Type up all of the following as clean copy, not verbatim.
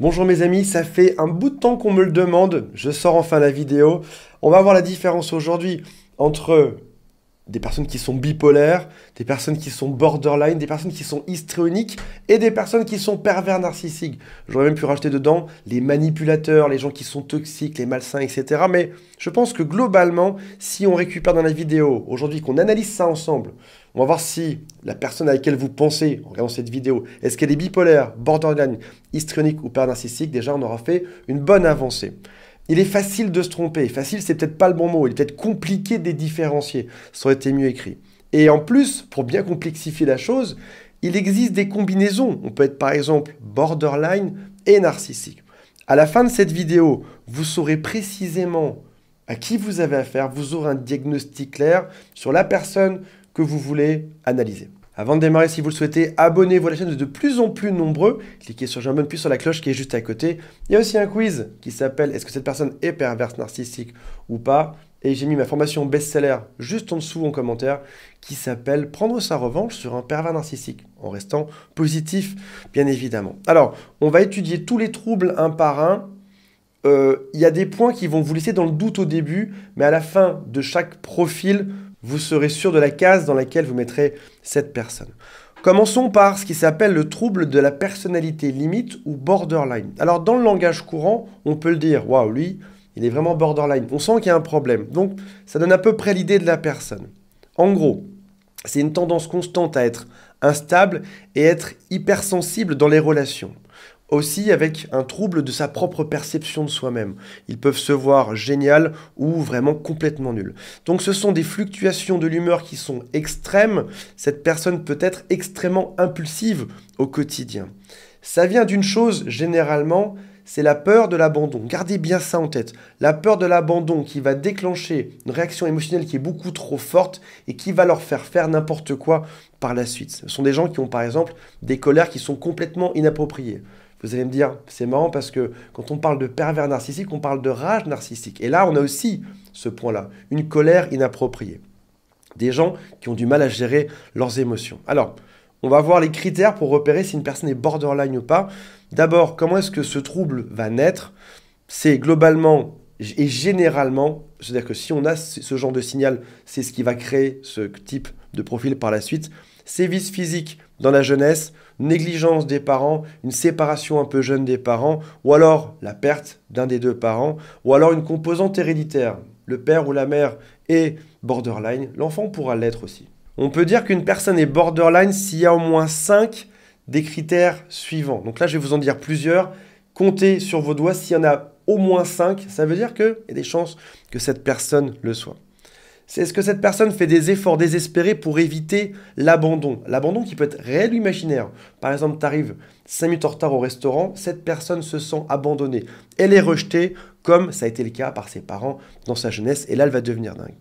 Bonjour mes amis, ça fait un bout de temps qu'on me le demande, je sors enfin la vidéo. On va voir la différence aujourd'hui entre des personnes qui sont bipolaires, des personnes qui sont borderline, des personnes qui sont histrioniques et des personnes qui sont pervers narcissiques. J'aurais même pu rajouter dedans les manipulateurs, les gens qui sont toxiques, les malsains, etc. Mais je pense que globalement, si on récupère dans la vidéo aujourd'hui, qu'on analyse ça ensemble, on va voir si la personne à laquelle vous pensez en regardant cette vidéo, est-ce qu'elle est bipolaire, borderline, histrionique ou pervers narcissique. Déjà, on aura fait une bonne avancée. Il est facile de se tromper. Facile, c'est peut-être pas le bon mot. Il est peut-être compliqué de les différencier. Ça aurait été mieux écrit. Et en plus, pour bien complexifier la chose, il existe des combinaisons. On peut être par exemple borderline et narcissique. À la fin de cette vidéo, vous saurez précisément à qui vous avez affaire. Vous aurez un diagnostic clair sur la personne que vous voulez analyser. Avant de démarrer, si vous le souhaitez, abonnez-vous à la chaîne de plus en plus nombreux. Cliquez sur j'abonne, puis sur la cloche qui est juste à côté. Il y a aussi un quiz qui s'appelle est-ce que cette personne est perverse narcissique ou pas? Et j'ai mis ma formation best-seller juste en dessous en commentaire qui s'appelle prendre sa revanche sur un pervers narcissique en restant positif, bien évidemment. Alors, on va étudier tous les troubles un par un. Il y a des points qui vont vous laisser dans le doute au début, mais à la fin de chaque profil, vous serez sûr de la case dans laquelle vous mettrez cette personne. Commençons par ce qui s'appelle le trouble de la personnalité limite ou borderline. Alors, dans le langage courant, on peut le dire, waouh, lui, il est vraiment borderline. On sent qu'il y a un problème. Donc, ça donne à peu près l'idée de la personne. En gros, c'est une tendance constante à être instable et être hypersensible dans les relations. Aussi avec un trouble de sa propre perception de soi-même. Ils peuvent se voir génial ou vraiment complètement nul. Donc ce sont des fluctuations de l'humeur qui sont extrêmes. Cette personne peut être extrêmement impulsive au quotidien. Ça vient d'une chose, généralement, c'est la peur de l'abandon. Gardez bien ça en tête. La peur de l'abandon qui va déclencher une réaction émotionnelle qui est beaucoup trop forte et qui va leur faire n'importe quoi par la suite. Ce sont des gens qui ont par exemple des colères qui sont complètement inappropriées. Vous allez me dire, c'est marrant parce que quand on parle de pervers narcissique, on parle de rage narcissique. Et là, on a aussi ce point-là, une colère inappropriée. Des gens qui ont du mal à gérer leurs émotions. Alors, on va voir les critères pour repérer si une personne est borderline ou pas. D'abord, comment est-ce que ce trouble va naître? C'est globalement et généralement, c'est-à-dire que si on a ce genre de signal, c'est ce qui va créer ce type de profil par la suite. Sévices physiques dans la jeunesse, négligence des parents, une séparation un peu jeune des parents, ou alors la perte d'un des deux parents, ou alors une composante héréditaire. Le père ou la mère est borderline, l'enfant pourra l'être aussi. On peut dire qu'une personne est borderline s'il y a au moins 5 des critères suivants. Donc là, je vais vous en dire plusieurs. Comptez sur vos doigts s'il y en a au moins 5, ça veut dire qu'il y a des chances que cette personne le soit. C'est ce que cette personne fait des efforts désespérés pour éviter l'abandon. L'abandon qui peut être réel ou imaginaire. Par exemple, tu arrives 5 minutes en retard au restaurant, cette personne se sent abandonnée. Elle est rejetée, comme ça a été le cas par ses parents dans sa jeunesse, et là, elle va devenir dingue.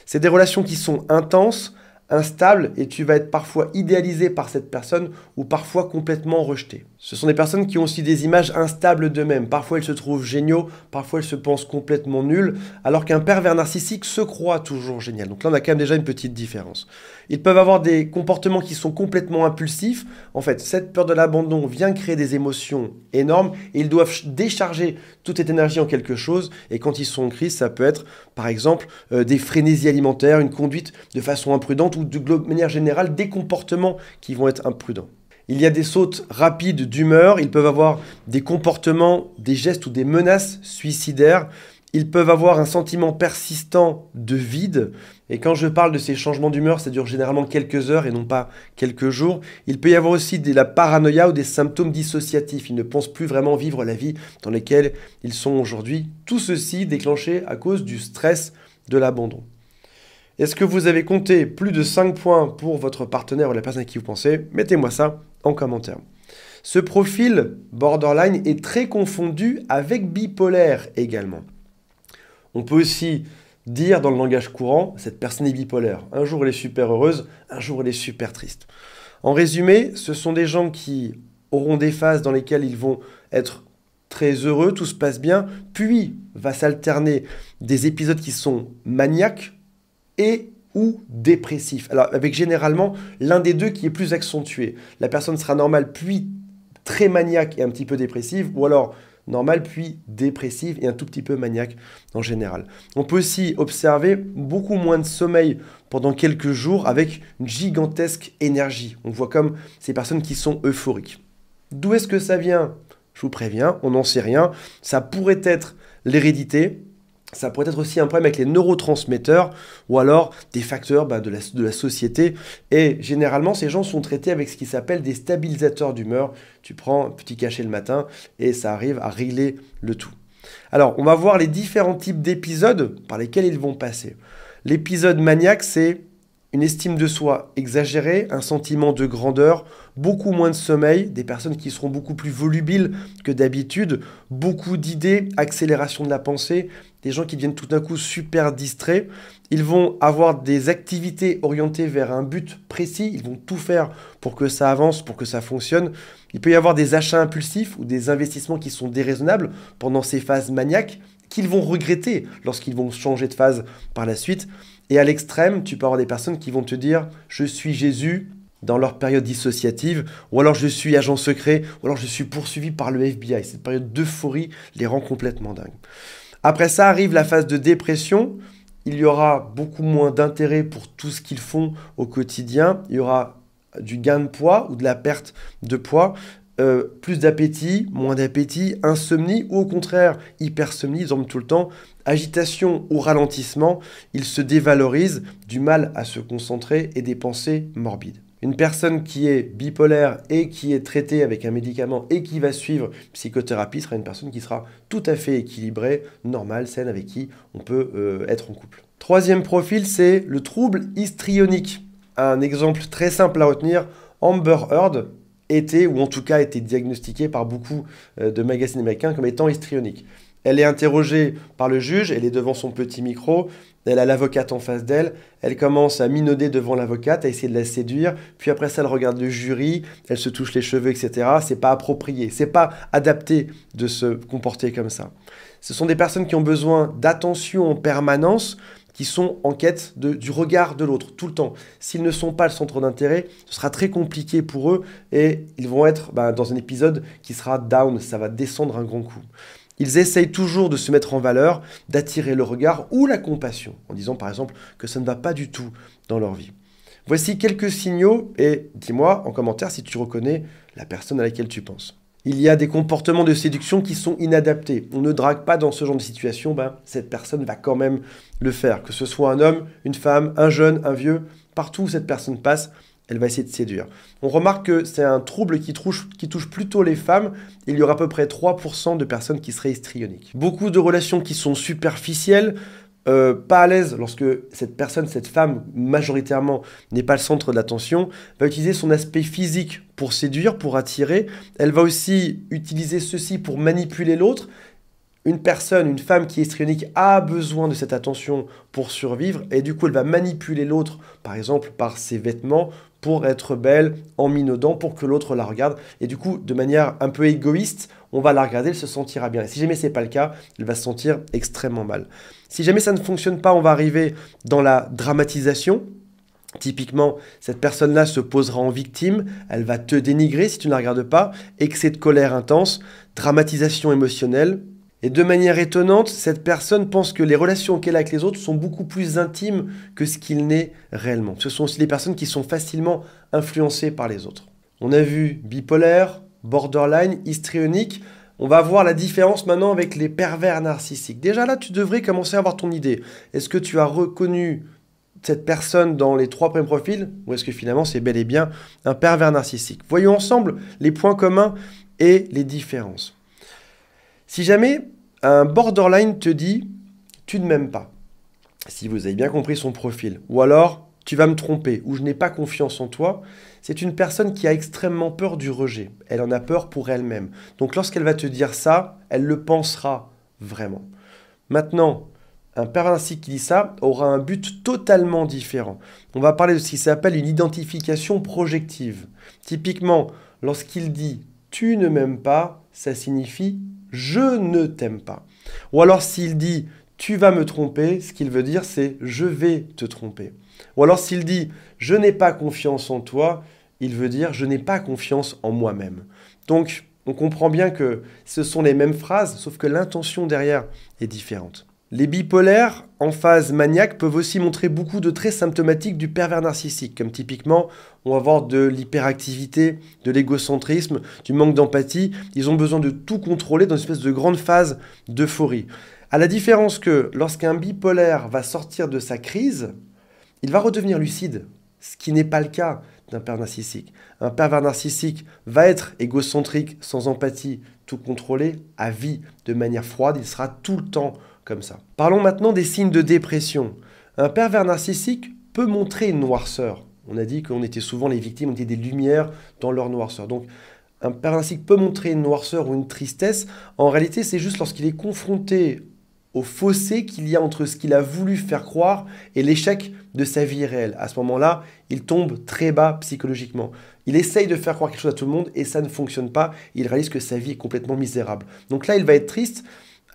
C'est des relations qui sont intenses, instable et tu vas être parfois idéalisé par cette personne ou parfois complètement rejeté. Ce sont des personnes qui ont aussi des images instables d'eux-mêmes. Parfois, elles se trouvent géniaux, parfois, elles se pensent complètement nuls, alors qu'un pervers narcissique se croit toujours génial. Donc là, on a quand même déjà une petite différence. Ils peuvent avoir des comportements qui sont complètement impulsifs. En fait, cette peur de l'abandon vient créer des émotions énormes et ils doivent décharger toute cette énergie en quelque chose. Et quand ils sont en crise, ça peut être, par exemple, des frénésies alimentaires, une conduite de façon imprudente ou de manière générale, des comportements qui vont être imprudents. Il y a des sautes rapides d'humeur, ils peuvent avoir des comportements, des gestes ou des menaces suicidaires. Ils peuvent avoir un sentiment persistant de vide. Et quand je parle de ces changements d'humeur, ça dure généralement quelques heures et non pas quelques jours. Il peut y avoir aussi de la paranoïa ou des symptômes dissociatifs. Ils ne pensent plus vraiment vivre la vie dans laquelle ils sont aujourd'hui. Tout ceci déclenché à cause du stress de l'abandon. Est-ce que vous avez compté plus de 5 points pour votre partenaire ou la personne à qui vous pensez? Mettez-moi ça en commentaire. Ce profil borderline est très confondu avec bipolaire également. On peut aussi dire dans le langage courant, cette personne est bipolaire. Un jour elle est super heureuse, un jour elle est super triste. En résumé, ce sont des gens qui auront des phases dans lesquelles ils vont être très heureux, tout se passe bien, puis va s'alterner des épisodes qui sont maniaques et ou dépressifs. Alors avec généralement l'un des deux qui est plus accentué. La personne sera normale puis très maniaque et un petit peu dépressive, ou alors normale puis dépressive et un tout petit peu maniaque en général. On peut aussi observer beaucoup moins de sommeil pendant quelques jours avec une gigantesque énergie. On voit comme ces personnes qui sont euphoriques. D'où est-ce que ça vient? Je vous préviens, on n'en sait rien. Ça pourrait être l'hérédité. Ça pourrait être aussi un problème avec les neurotransmetteurs ou alors des facteurs de la société. Et généralement, ces gens sont traités avec ce qui s'appelle des stabilisateurs d'humeur. Tu prends un petit cachet le matin et ça arrive à régler le tout. Alors, on va voir les différents types d'épisodes par lesquels ils vont passer. L'épisode maniaque, c'est une estime de soi exagérée, un sentiment de grandeur, beaucoup moins de sommeil, des personnes qui seront beaucoup plus volubiles que d'habitude, beaucoup d'idées, accélération de la pensée, des gens qui deviennent tout d'un coup super distraits. Ils vont avoir des activités orientées vers un but précis, ils vont tout faire pour que ça avance, pour que ça fonctionne. Il peut y avoir des achats impulsifs ou des investissements qui sont déraisonnables pendant ces phases maniaques, qu'ils vont regretter lorsqu'ils vont changer de phase par la suite. Et à l'extrême, tu peux avoir des personnes qui vont te dire « je suis Jésus » dans leur période dissociative, ou alors « je suis agent secret », ou alors « je suis poursuivi par le FBI ». Cette période d'euphorie les rend complètement dingues. Après ça arrive la phase de dépression. Il y aura beaucoup moins d'intérêt pour tout ce qu'ils font au quotidien. Il y aura du gain de poids ou de la perte de poids. Plus d'appétit, moins d'appétit, insomnie ou au contraire hypersomnie, ils dorment tout le temps, agitation ou ralentissement, ils se dévalorisent, du mal à se concentrer et des pensées morbides. Une personne qui est bipolaire et qui est traitée avec un médicament et qui va suivre psychothérapie sera une personne qui sera tout à fait équilibrée, normale, saine, avec qui on peut être en couple. Troisième profil, c'est le trouble histrionique. Un exemple très simple à retenir, Amber Heard était, ou en tout cas été diagnostiquée par beaucoup de magazines américains comme étant histrionique. Elle est interrogée par le juge, elle est devant son petit micro, elle a l'avocate en face d'elle, elle commence à minauder devant l'avocate, à essayer de la séduire, puis après ça elle regarde le jury, elle se touche les cheveux, etc. C'est pas approprié, c'est pas adapté de se comporter comme ça. Ce sont des personnes qui ont besoin d'attention en permanence, qui sont en quête du regard de l'autre, tout le temps. S'ils ne sont pas le centre d'intérêt, ce sera très compliqué pour eux et ils vont être dans un épisode qui sera down, ça va descendre un grand coup. Ils essayent toujours de se mettre en valeur, d'attirer le regard ou la compassion, en disant par exemple que ça ne va pas du tout dans leur vie. Voici quelques signaux et dis-moi en commentaire si tu reconnais la personne à laquelle tu penses. Il y a des comportements de séduction qui sont inadaptés. On ne drague pas dans ce genre de situation, cette personne va quand même le faire. Que ce soit un homme, une femme, un jeune, un vieux, partout où cette personne passe, elle va essayer de séduire. On remarque que c'est un trouble qui touche plutôt les femmes. Il y aura à peu près 3% de personnes qui seraient histrioniques. Beaucoup de relations qui sont superficielles, pas à l'aise lorsque cette personne, cette femme, majoritairement, n'est pas le centre de l'attention, va utiliser son aspect physique pour séduire, pour attirer. Elle va aussi utiliser ceci pour manipuler l'autre. Une personne, une femme qui est histrionique a besoin de cette attention pour survivre et du coup, elle va manipuler l'autre, par exemple, par ses vêtements pour être belle, en minaudant, pour que l'autre la regarde. Et du coup, de manière un peu égoïste, on va la regarder, elle se sentira bien. Et si jamais ce n'est pas le cas, elle va se sentir extrêmement mal. Si jamais ça ne fonctionne pas, on va arriver dans la dramatisation. Typiquement, cette personne-là se posera en victime, elle va te dénigrer si tu ne la regardes pas, excès de colère intense, dramatisation émotionnelle. Et de manière étonnante, cette personne pense que les relations qu'elle a avec les autres sont beaucoup plus intimes que ce qu'il n'est réellement. Ce sont aussi des personnes qui sont facilement influencées par les autres. On a vu bipolaire, borderline, histrionique. On va voir la différence maintenant avec les pervers narcissiques. Déjà là, tu devrais commencer à avoir ton idée. Est-ce que tu as reconnu cette personne dans les 3 premiers profils ou est-ce que finalement c'est bel et bien un pervers narcissique? Voyons ensemble les points communs et les différences. Si jamais un borderline te dit « tu ne m'aimes pas », si vous avez bien compris son profil, ou alors « tu vas me tromper » ou « je n'ai pas confiance en toi », c'est une personne qui a extrêmement peur du rejet. Elle en a peur pour elle-même. Donc lorsqu'elle va te dire ça, elle le pensera vraiment. Maintenant, un pervers narcissique qui dit ça aura un but totalement différent. On va parler de ce qui s'appelle une identification projective. Typiquement, lorsqu'il dit « tu ne m'aimes pas », ça signifie « je ne t'aime pas ». Ou alors s'il dit « tu vas me tromper », ce qu'il veut dire c'est « je vais te tromper ». Ou alors s'il dit « je n'ai pas confiance en toi », il veut dire « je n'ai pas confiance en moi-même ». Donc, on comprend bien que ce sont les mêmes phrases, sauf que l'intention derrière est différente. Les bipolaires, en phase maniaque, peuvent aussi montrer beaucoup de traits symptomatiques du pervers narcissique, comme typiquement, on va avoir de l'hyperactivité, de l'égocentrisme, du manque d'empathie. Ils ont besoin de tout contrôler dans une espèce de grande phase d'euphorie. À la différence que lorsqu'un bipolaire va sortir de sa crise, il va redevenir lucide, ce qui n'est pas le cas d'un pervers narcissique. Un pervers narcissique va être égocentrique, sans empathie, tout contrôler, à vie, de manière froide, il sera tout le temps comme ça. Parlons maintenant des signes de dépression. Un pervers narcissique peut montrer une noirceur. On a dit qu'on était souvent les victimes, on était des lumières dans leur noirceur. Donc, un pervers narcissique peut montrer une noirceur ou une tristesse. En réalité, c'est juste lorsqu'il est confronté au fossé qu'il y a entre ce qu'il a voulu faire croire et l'échec de sa vie réelle. À ce moment-là, il tombe très bas psychologiquement. Il essaye de faire croire quelque chose à tout le monde et ça ne fonctionne pas. Il réalise que sa vie est complètement misérable. Donc là, il va être triste,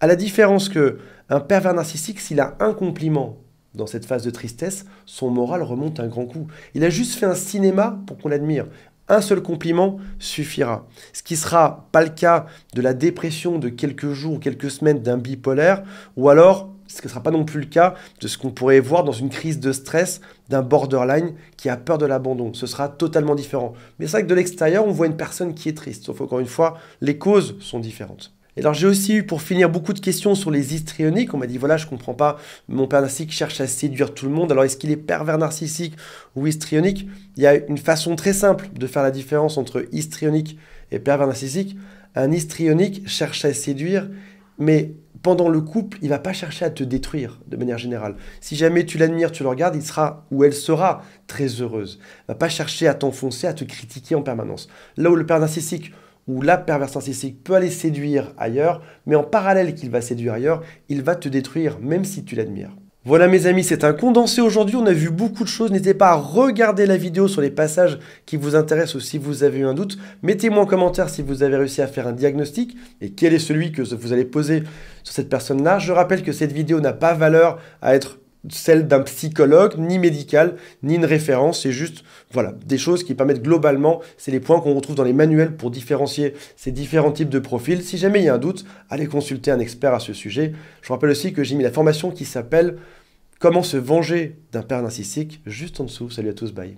à la différence qu'un pervers narcissique, s'il a un compliment dans cette phase de tristesse, son moral remonte un grand coup. Il a juste fait un cinéma pour qu'on l'admire. Un seul compliment suffira. Ce qui ne sera pas le cas de la dépression de quelques jours ou quelques semaines d'un bipolaire, ou alors ce ne sera pas non plus le cas de ce qu'on pourrait voir dans une crise de stress d'un borderline qui a peur de l'abandon. Ce sera totalement différent. Mais c'est vrai que de l'extérieur, on voit une personne qui est triste. Sauf qu'encore une fois, les causes sont différentes. Et alors j'ai aussi eu pour finir beaucoup de questions sur les histrioniques. On m'a dit voilà, je comprends pas, mon pervers narcissique cherche à séduire tout le monde. Alors est-ce qu'il est pervers narcissique ou histrionique? Il y a une façon très simple de faire la différence entre histrionique et pervers narcissique. Un histrionique cherche à séduire, mais pendant le couple, il va pas chercher à te détruire de manière générale. Si jamais tu l'admires, tu le regardes, il sera ou elle sera très heureuse. Il va pas chercher à t'enfoncer, à te critiquer en permanence. Là où le pervers narcissique où la perverse narcissique peut aller séduire ailleurs, mais en parallèle qu'il va séduire ailleurs, il va te détruire même si tu l'admires. Voilà mes amis, c'est un condensé aujourd'hui, on a vu beaucoup de choses, n'hésitez pas à regarder la vidéo sur les passages qui vous intéressent ou si vous avez eu un doute. Mettez-moi en commentaire si vous avez réussi à faire un diagnostic et quel est celui que vous allez poser sur cette personne-là. Je rappelle que cette vidéo n'a pas valeur à être celle d'un psychologue, ni médical, ni une référence. C'est juste voilà, des choses qui permettent globalement, c'est les points qu'on retrouve dans les manuels pour différencier ces différents types de profils. Si jamais il y a un doute, allez consulter un expert à ce sujet. Je vous rappelle aussi que j'ai mis la formation qui s'appelle « Comment se venger d'un pervers narcissique » juste en dessous. Salut à tous, bye.